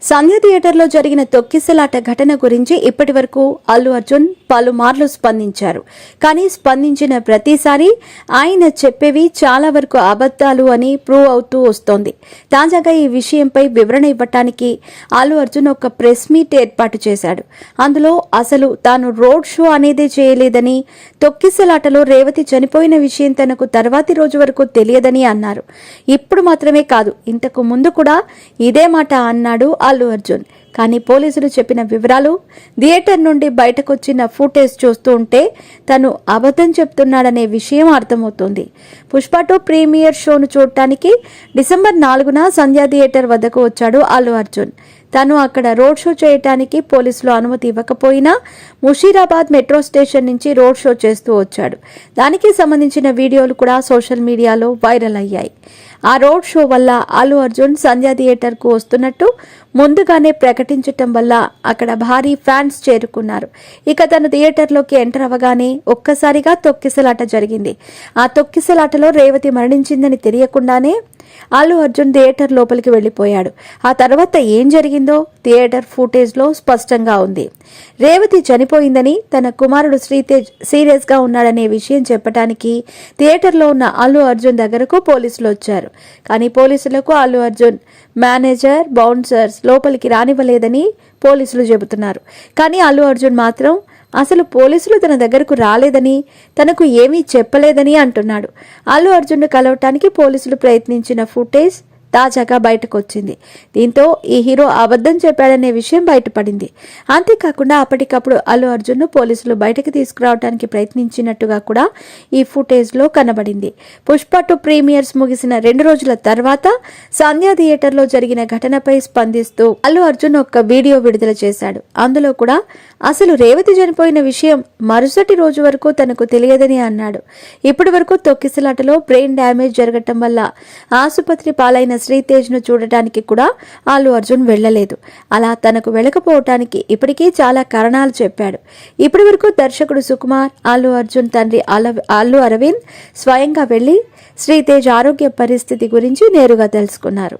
సంధ్య థియేటర్లో జరిగిన తొక్కిసలాట ఘటన గురించి ఇప్పటి వరకు అల్లు అర్జున్ పలుమార్లు స్పందించారు. కానీ స్పందించిన ప్రతిసారి ఆయన చెప్పేవి చాలా వరకు అబద్ధాలు అని ప్రూవ్ అవుతూ వస్తోంది. తాజాగా ఈ విషయంపై వివరణ ఇవ్వటానికి అల్లు అర్జున్ ఒక ప్రెస్ మీట్ ఏర్పాటు చేశాడు. అందులో అసలు తాను రోడ్ షో అనేదే చేయలేదని, తొక్కిసలాటలో రేవతి చనిపోయిన విషయం తనకు తర్వాతి రోజు వరకు తెలియదని అన్నారు. ఇప్పుడు మాత్రమే కాదు, ఇంతకు ముందు కూడా ఇదే మాట అన్నాడు అల్లు అర్జున్. కానీ పోలీసులు చెప్పిన వివరాలు, థియేటర్ నుండి బయటకొచ్చిన ఫుటేజ్ చూస్తూ ఉంటే తను అబద్ధం చెప్తున్నాడనే విషయం అర్థమవుతోంది. పుష్ప 2 ప్రీమియర్ షోను చూడటానికి డిసెంబర్ 4న సంధ్యా థియేటర్ వద్దకు వచ్చాడు అల్లు అర్జున్. తను అక్కడ రోడ్ షో చేయటానికి పోలీసులు అనుమతి ఇవ్వకపోయినా ముషీరాబాద్ మెట్రో స్టేషన్ నుంచి రోడ్ షో చేస్తూ వచ్చాడు. దానికి సంబంధించిన వీడియోలు కూడా సోషల్ మీడియాలో వైరల్ అయ్యాయి. ఆ రోడ్ షో వల్ల అల్లు అర్జున్ సంధ్యా థియేటర్ కు వస్తున్నట్టు ముందుగానే ప్రకటించటం వల్ల అక్కడ భారీ ఫ్యాన్స్ చేరుకున్నారు. ఇక తను థియేటర్లోకి ఎంటర్ అవ్వగానే ఒక్కసారిగా తొక్కిసలాట జరిగింది. ఆ తొక్కిసలాటలో రేవతి మరణించిందని తెలియకుండానే అల్లు అర్జున్ థియేటర్ లోపలికి వెళ్లిపోయాడు. ఆ తర్వాత ఏం జరిగిందో థియేటర్ ఫుటేజ్ లో స్పష్టంగా ఉంది. రేవతి చనిపోయిందని, తన కుమారుడు శ్రీతేజ్ సీరియస్ గా ఉన్నాడనే విషయం చెప్పడానికి థియేటర్లో ఉన్న అల్లు అర్జున్ దగ్గరకు పోలీసులు వచ్చారు. కానీ పోలీసులకు అల్లు అర్జున్ మేనేజర్, బౌన్సర్స్ లోపలికి రానివ్వలేదని పోలీసులు చెబుతున్నారు. కానీ అల్లు అర్జున్ మాత్రం అసలు పోలీసులు తన దగ్గరకు రాలేదని, తనకు ఏమీ చెప్పలేదని అంటున్నాడు. అల్లు అర్జున్ను కలవటానికి పోలీసులు ప్రయత్నించిన ఫుటేజ్ తాజాగా బయటకు వచ్చింది. దీంతో ఈ హీరో అబద్ధం చెప్పాడనే విషయం బయటపడింది. అంతేకాకుండా అప్పటికప్పుడు అల్లు అర్జున్ను పోలీసులు బయటకు తీసుకురావడానికి ప్రయత్నించినట్టుగా కూడా ఈ ఫుటేజ్ లో కనబడింది. పుష్ప 2 ప్రీమియర్స్ ముగిసిన 2 రోజుల తర్వాత సంధ్యా థియేటర్లో జరిగిన ఘటనపై స్పందిస్తూ అల్లు అర్జున్ ఒక వీడియో విడుదల చేశాడు. అందులో కూడా అసలు రేవతి చనిపోయిన విషయం మరుసటి రోజు వరకు తనకు తెలియదని అన్నాడు. ఇప్పటి వరకు తొక్కిసలాటలో బ్రెయిన్ డ్యామేజ్ జరగటం వల్ల ఆసుపత్రి పాలైన శ్రీతేజ్ ను చూడటానికి కూడా అల్లు అర్జున్ వెళ్లలేదు. అలా తనకు వెళ్ళకపోవటానికి ఇప్పటికీ చాలా కారణాలు చెప్పాడు. ఇప్పటి వరకు దర్శకుడు సుకుమార్, అల్లు అర్జున్ తండ్రి అల్లు అరవింద్ స్వయంగా వెళ్లి శ్రీతేజ్ ఆరోగ్య పరిస్థితి గురించి నేరుగా తెలుసుకున్నారు.